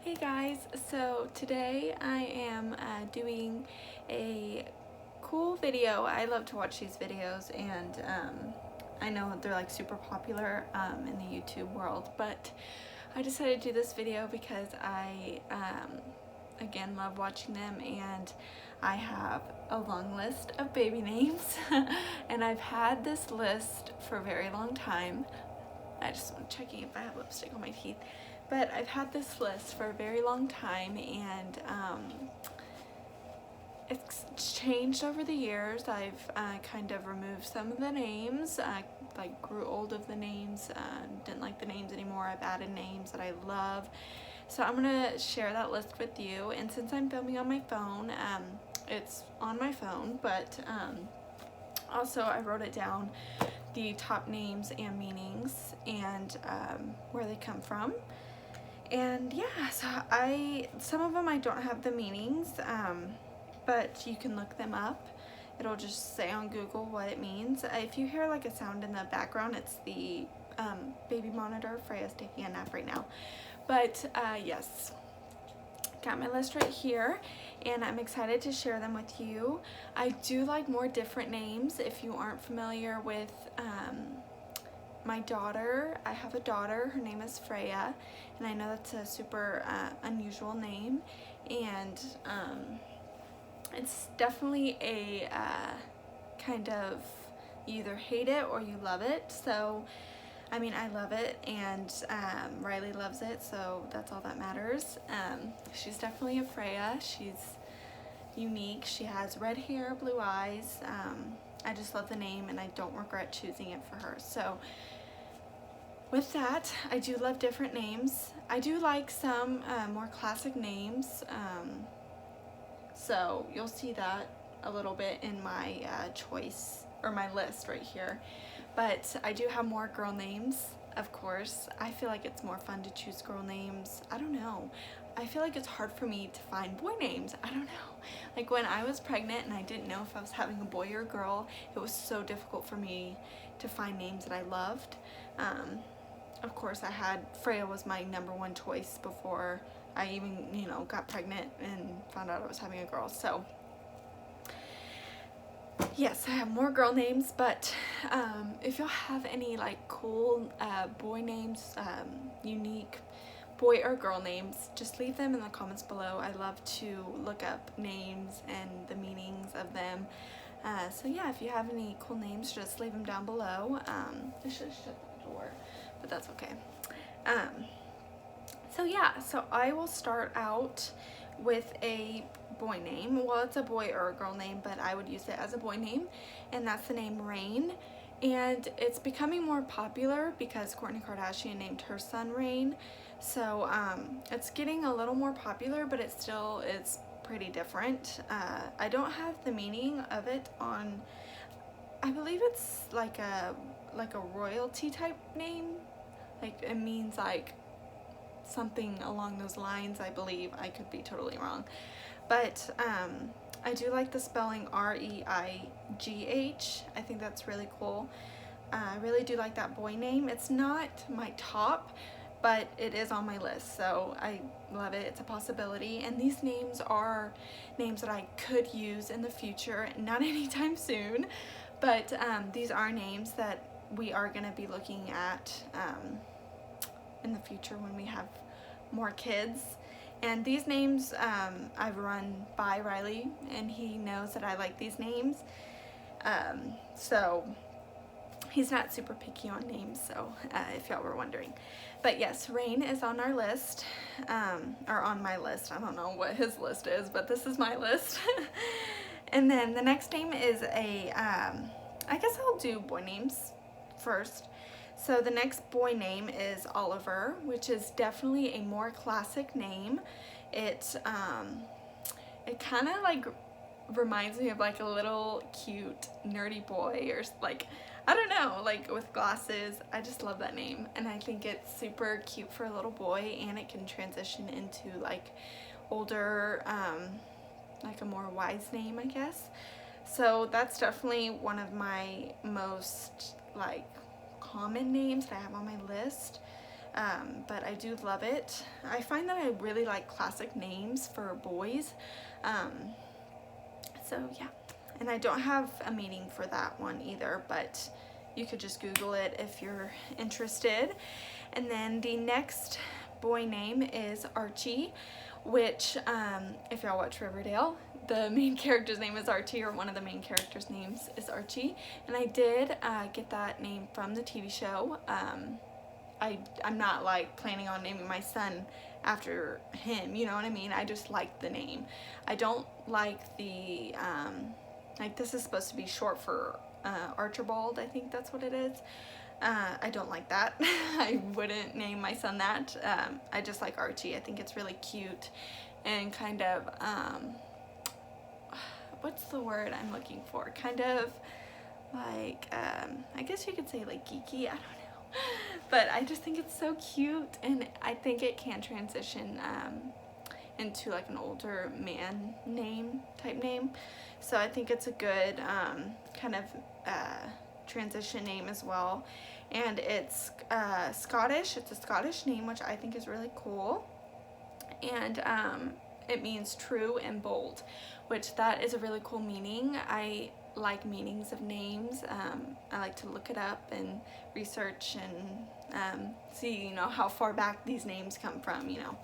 Hey guys, so today I am doing a cool video. I love to watch these videos, and I know they're like super popular in the YouTube world, but I decided to do this video because I again love watching them, and I have a long list of baby names and I've had this list for a very long time. I just want checking if I have lipstick on my teeth. But I've had this list for a very long time, and it's changed over the years. I've kind of removed some of the names, like grew old of the names, didn't like the names anymore. I've added names that I love. So I'm gonna share that list with you, and since I'm filming on my phone, it's on my phone, but also I wrote it down, the top names and meanings, and where they come from. And yeah, so some of them I don't have the meanings, but you can look them up. It'll just say on Google what it means. If you hear like a sound in the background, it's the baby monitor. Freya's taking a nap right now. But yes, got my list right here, and I'm excited to share them with you. I do like more different names. If you aren't familiar with my daughter, I have a daughter, her name is Freya, and I know that's a super unusual name, and it's definitely a kind of, you either hate it or you love it. So I mean, I love it, and Riley loves it, so that's all that matters. She's definitely a Freya. She's unique. She has red hair, blue eyes. I just love the name, and I don't regret choosing it for her. So with that, I do love different names. I do like some more classic names, so you'll see that a little bit in my choice, or my list right here. But I do have more girl names, of course. I feel like it's more fun to choose girl names. I don't know. I feel like it's hard for me to find boy names. I don't know. Like when I was pregnant and I didn't know if I was having a boy or a girl, it was so difficult for me to find names that I loved. Of course, Freya was my #1 choice before I even, got pregnant and found out I was having a girl. So yes, I have more girl names, but if y'all have any like cool boy names, unique boy or girl names, just leave them in the comments below. I love to look up names and the meanings of them. So yeah, if you have any cool names, just leave them down below. I should have shut the door, but that's okay. So yeah, so I will start out with a boy name. Well, it's a boy or a girl name, but I would use it as a boy name, and that's the name Rain. And it's becoming more popular because Kourtney Kardashian named her son Rain. So it's getting a little more popular, but it's pretty different. I don't have the meaning of it on, I believe it's like a royalty type name. Like it means like something along those lines, I believe. I could be totally wrong, but I do like the spelling Reigh. I think that's really cool. I really do like that boy name. It's not my top, but it is on my list, so I love it. It's a possibility, and these names are names that I could use in the future, not anytime soon, but these are names that we are going to be looking at in the future when we have more kids. And these names I've run by Riley, and he knows that I like these names, so he's not super picky on names, so if y'all were wondering. But yes, Rain is on our list, or on my list. I don't know what his list is, but this is my list. And then the next name is I guess I'll do boy names first. So the next boy name is Oliver, which is definitely a more classic name. It kind of like reminds me of like a little cute nerdy boy, or like, I don't know, like with glasses. I just love that name, and I think it's super cute for a little boy, and it can transition into like older, like a more wise name, I guess. So that's definitely one of my most like common names that I have on my list. but I do love it. I find that I really like classic names for boys. So yeah, and I don't have a meaning for that one either, but you could just Google it if you're interested. And then the next boy name is Archie, which if y'all watch Riverdale, the main character's name is Archie, or one of the main characters' names is Archie. And I did get that name from the TV show. I'm not like planning on naming my son after him, you know what I mean? I just like the name. I don't like the, like this is supposed to be short for Archibald, I think that's what it is. I don't like that. I wouldn't name my son that. I just like Archie. I think it's really cute and kind of, what's the word I'm looking for? Kind of like, I guess you could say like geeky, I don't know. But I just think it's so cute, and I think it can transition into like an older man name type name. So I think it's a good kind of transition name as well. And it's Scottish. It's a Scottish name, which I think is really cool. And it means true and bold, which that is a really cool meaning. I like meanings of names. I like to look it up and research and see, you know, how far back these names come from, you know.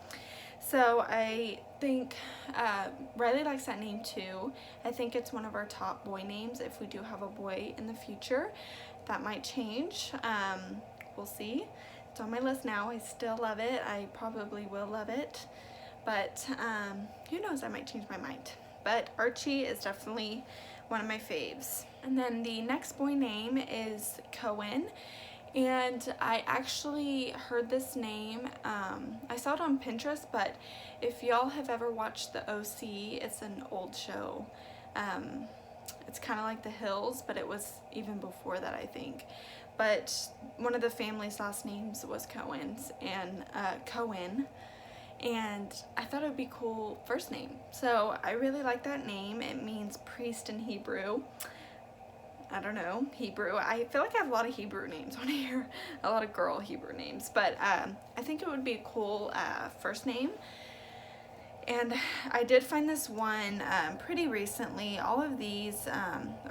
So I think Riley likes that name too. I think it's one of our top boy names if we do have a boy in the future. That might change. We'll see. It's on my list now. I still love it. I probably will love it. But who knows, I might change my mind. But Archie is definitely one of my faves. And then the next boy name is Cohen. And I actually heard this name, I saw it on Pinterest, but if y'all have ever watched The OC, it's an old show. It's kind of like The Hills, but it was even before that, I think. But one of the family's last names was Cohen's, and Cohen. And I thought it would be a cool first name. So I really like that name. It means priest in Hebrew. I don't know, Hebrew. I feel like I have a lot of Hebrew names on here, a lot of girl Hebrew names, but I think it would be a cool first name. And I did find this one pretty recently. All of these,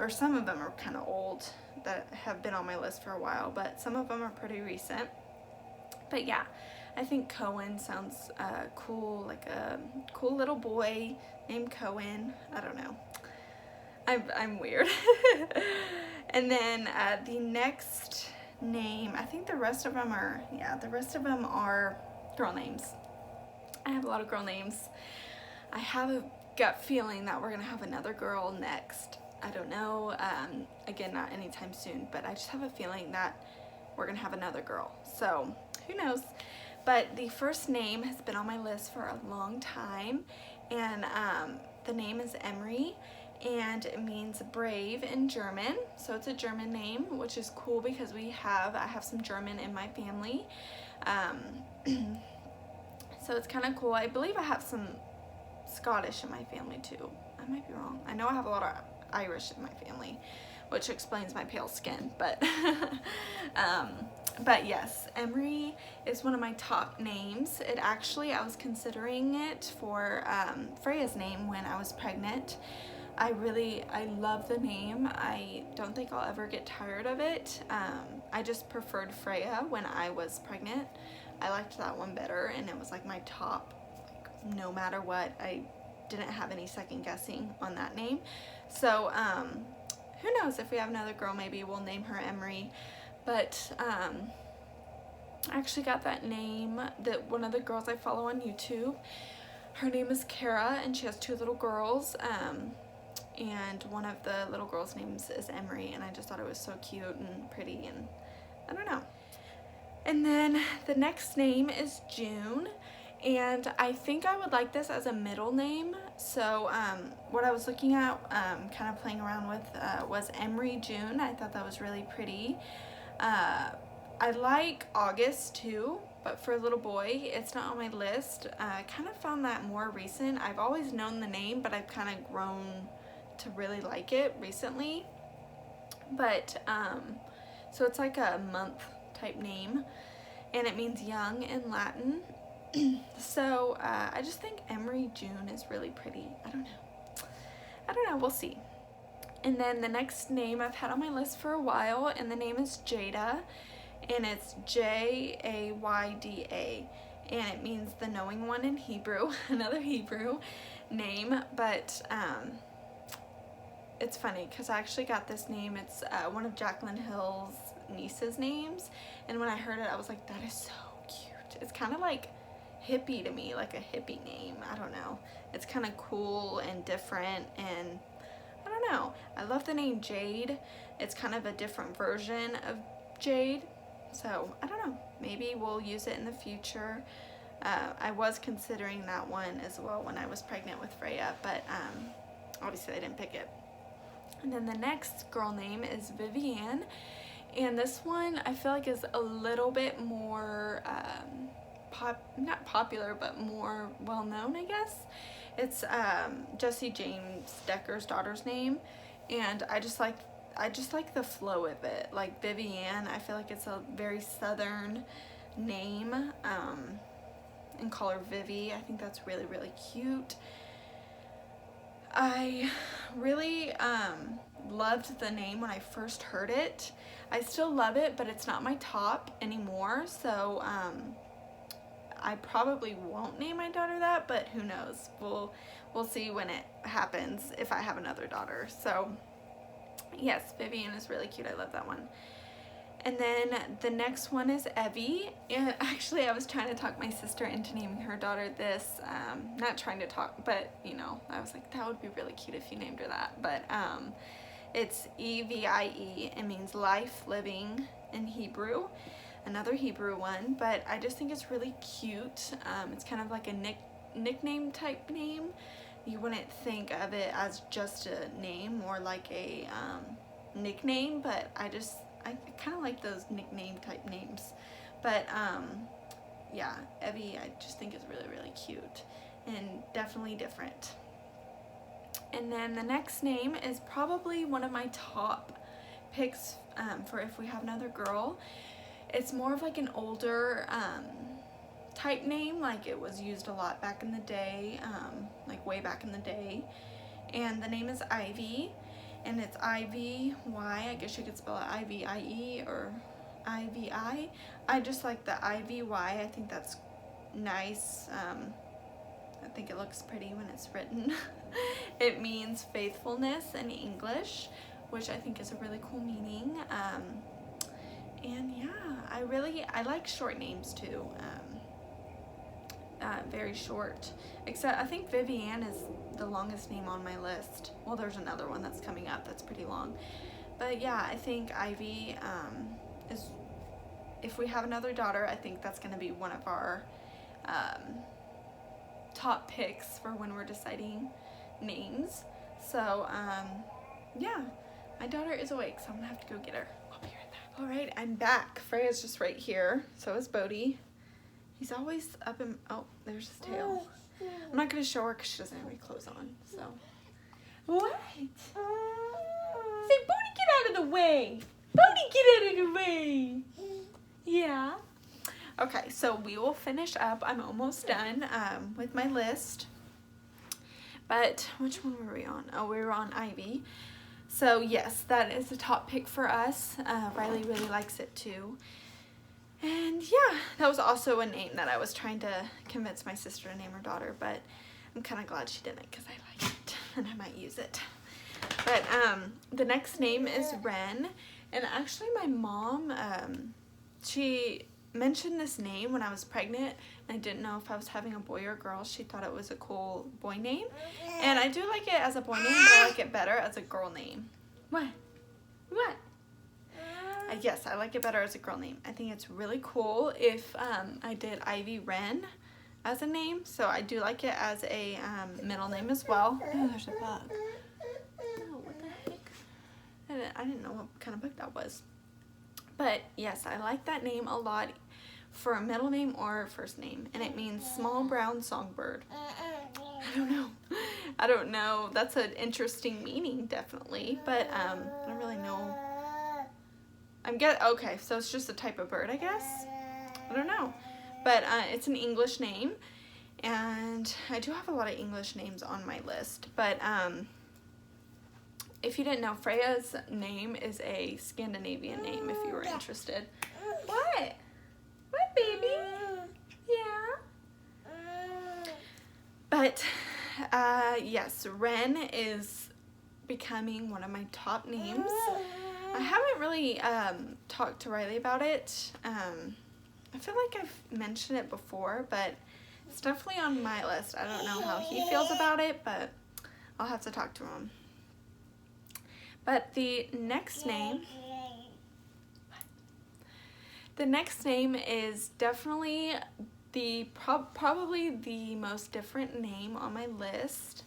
or some of them are kind of old that have been on my list for a while, but some of them are pretty recent. But yeah, I think Cohen sounds cool, like a cool little boy named Cohen. I don't know. I'm weird. And then the next name, I think the rest of them are, yeah, the rest of them are girl names. I have a lot of girl names. I have a gut feeling that we're gonna have another girl next. I don't know, again, not anytime soon, but I just have a feeling that we're gonna have another girl. So who knows? But the first name has been on my list for a long time, and the name is Emery. And it means brave in German, so it's a German name, which is cool because I have some German in my family, so it's kind of cool. I believe I have some Scottish in my family too. I might be wrong. I know I have a lot of Irish in my family, which explains my pale skin, but but yes, Emery is one of my top names. It actually, I was considering it for Freya's name when I was pregnant. I love the name. I don't think I'll ever get tired of it. I just preferred Freya when I was pregnant. I liked that one better, and it was like my top, like, no matter what. I didn't have any second guessing on that name. So who knows, if we have another girl, maybe we'll name her Emery. But I actually got that name that one of the girls I follow on YouTube, her name is Kara, and she has 2 little girls. And one of the little girls' names is Emery, and I just thought it was so cute and pretty, and I don't know. And then the next name is June, and I think I would like this as a middle name. So what I was looking at, kind of playing around with, was Emery June. I thought that was really pretty. I like August too, but for a little boy, it's not on my list. I kind of found that more recent. I've always known the name, but I've kind of grown to really like it recently. But so it's like a month type name, and it means young in Latin. So I just think Emery June is really pretty. I don't know, we'll see. And then the next name I've had on my list for a while, and the name is Jada, and it's Jayda, and it means the knowing one in Hebrew. Another Hebrew name, but it's funny because I actually got this name. It's one of Jaclyn Hill's niece's names, and when I heard it, I was like, that is so cute. It's kind of like hippie to me, like a hippie name. I don't know. It's kind of cool and different, and I don't know. I love the name Jade. It's kind of a different version of Jade, so I don't know. Maybe we'll use it in the future. I was considering that one as well when I was pregnant with Freya, but obviously I didn't pick it. And then the next girl name is Vivienne, and this one I feel like is a little bit more not popular, but more well known, I guess. It's Jesse James Decker's daughter's name, and I just like the flow of it. Like Vivienne, I feel like it's a very southern name, and call her Vivi. I think that's really, really cute. I really loved the name when I first heard it. I still love it, but it's not my top anymore, so I probably won't name my daughter that, but who knows. We'll see when it happens if I have another daughter. So yes, Vivienne is really cute. I love that one. And then the next one is Evie. And actually, I was trying to talk my sister into naming her daughter this. Not trying to talk, but you know, I was like, that would be really cute if you named her that. But it's Evie. It means life, living in Hebrew. Another Hebrew one, but I just think it's really cute. It's kind of like a nickname type name. You wouldn't think of it as just a name or like a nickname, but I kind of like those nickname type names. But yeah, Evie I just think is really, really cute and definitely different. And then the next name is probably one of my top picks for if we have another girl. It's more of like an older type name, like it was used a lot back in the day, like way back in the day. And the name is Ivy, and it's I-V-Y. I guess you could spell it I-V-I-E or I-V-I. I just like the I-V-Y. I think that's nice. I think it looks pretty when it's written. It means faithfulness in English, which I think is a really cool meaning. And yeah, I like short names too. Very short. Except I think Vivienne is the longest name on my list. Well, there's another one that's coming up that's pretty long. But yeah, I think Ivy is, if we have another daughter, I think that's going to be one of our top picks for when we're deciding names. So yeah, my daughter is awake, so I'm going to have to go get her. All right, I'm back. Freya's just right here. So is Bodhi. He's always up in, oh, there's his tail. I'm not going to show her because she doesn't have any clothes on, so. What? Say, Bodhi, get out of the way. Bodhi, get out of the way. Yeah. Okay, so we will finish up. I'm almost done with my list. But which one were we on? Oh, we were on Ivy. So yes, that is a top pick for us. Riley really likes it too. And yeah, that was also a name that I was trying to convince my sister to name her daughter, but I'm kind of glad she didn't because I like it and I might use it. But the next name is Ren, and actually my mom, she mentioned this name when I was pregnant, and I didn't know if I was having a boy or girl. She thought it was a cool boy name, and I do like it as a boy name, but I like it better as a girl name. What? What? Yes, I like it better as a girl name. I think it's really cool if I did Ivy Wren as a name, so I do like it as a middle name as well. Oh, there's a bug. Oh, what the heck? I didn't know what kind of bug that was. But yes, I like that name a lot for a middle name or first name, and it means small brown songbird. I don't know. That's an interesting meaning, definitely, but I don't really know. Okay, so it's just a type of bird, I guess. I don't know. But it's an English name, and I do have a lot of English names on my list. But if you didn't know, Freya's name is a Scandinavian name, if you were interested. What? What, baby? Yeah. But yes, Ren is becoming one of my top names. I haven't really talked to Riley about it. I feel like I've mentioned it before, but it's definitely on my list. I don't know how he feels about it, but I'll have to talk to him. But the next name is definitely probably the most different name on my list.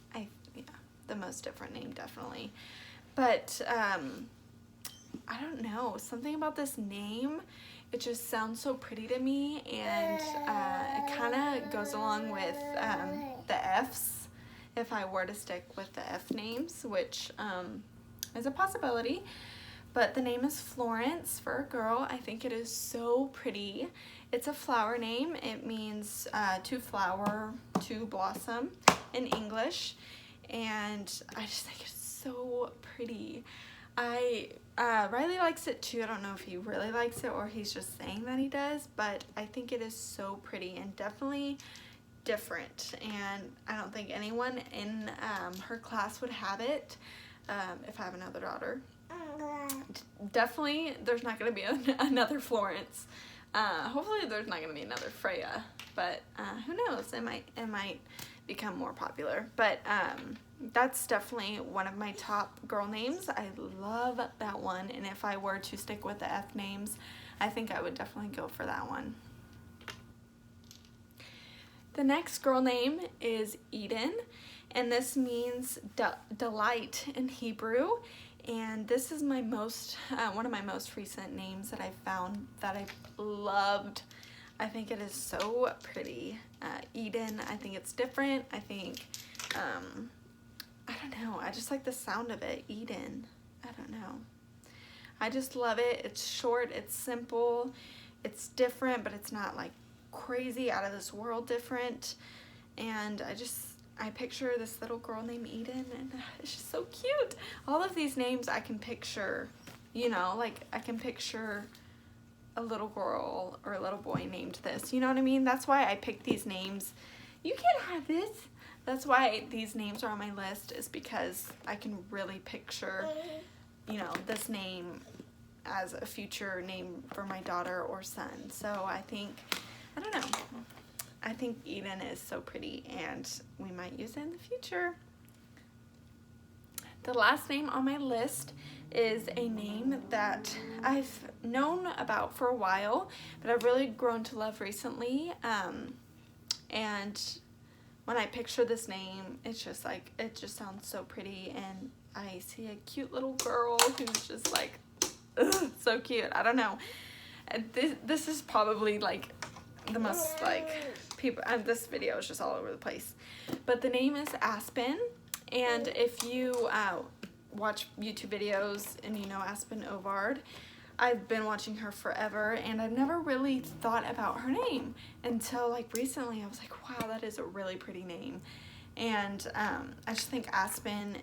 The most different name, definitely. But I don't know, something about this name, it just sounds so pretty to me, and it kind of goes along with the F's, if I were to stick with the F names, which is a possibility. But the name is Florence for a girl. I think it is so pretty. It's a flower name. It means to flower, to blossom in English, and I just think it's so pretty. Riley likes it too. I don't know if he really likes it or he's just saying that he does, but I think it is so pretty and definitely different, and I don't think anyone in her class would have it if I have another daughter. Definitely there's not going to be another Florence. Hopefully there's not going to be another Freya, but who knows, it might become more popular. But that's definitely one of my top girl names. I love that one, and if I were to stick with the F names, I think I would definitely go for that one. The next girl name is Eden, and this means delight in Hebrew, and this is my one of my most recent names that I found that I've loved. I think it is so pretty. Eden, I think it's different. I think I don't know, I just like the sound of it. Eden, I don't know, I just love it. It's short, it's simple, it's different, but it's not like crazy out of this world different, and I picture this little girl named Eden, and it's just so cute. All of these names I can picture, you know, like I can picture a little girl or a little boy named this, you know what I mean? That's why I picked these names. You can't have this. That's why these names are on my list, is because I can really picture, you know, this name as a future name for my daughter or son. So I don't know, I think Eden is so pretty, and we might use it in the future. The last name on my list is a name that I've known about for a while, but I've really grown to love recently. And when I picture this name, it's just like, it just sounds so pretty, and I see a cute little girl who's just like, ugh, so cute. I don't know. This is probably like the most like people, this video is just all over the place, but the name is Aspen, and if you watch YouTube videos and you know Aspen Ovard, I've been watching her forever, and I've never really thought about her name until like recently. I was like, wow, that is a really pretty name. And I just think Aspen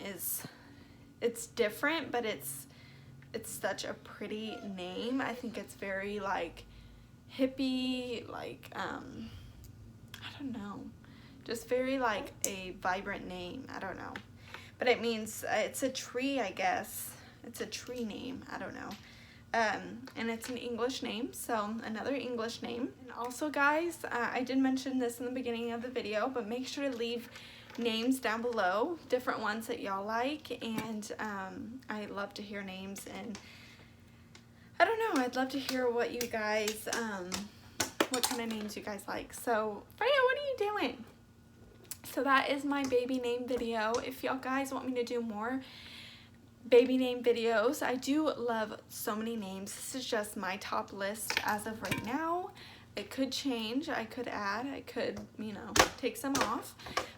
it's different, but it's such a pretty name. I think it's very like hippie, like I don't know, just very like a vibrant name. I don't know, but it means it's a tree, I guess. It's a tree name, I don't know. And it's an English name, so another English name. And also, guys, I did mention this in the beginning of the video, but make sure to leave names down below, different ones that y'all like, and I love to hear names, and I don't know, I'd love to hear what you guys, what kind of names you guys like. So, Freya, what are you doing? So that is my baby name video. If y'all guys want me to do more baby name videos, I do love so many names. This is just my top list as of right now. It could change, I could add, I could, you know, take some off.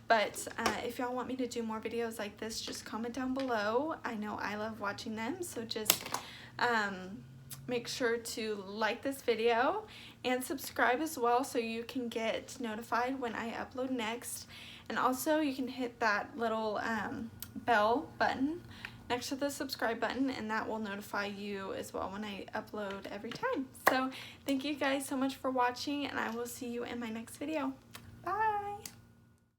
But if y'all want me to do more videos like this, just comment down below. I know I love watching them, so just make sure to like this video and subscribe as well so you can get notified when I upload next. And also you can hit that little bell button next to the subscribe button, and that will notify you as well when I upload every time. So thank you guys so much for watching, and I will see you in my next video. Bye!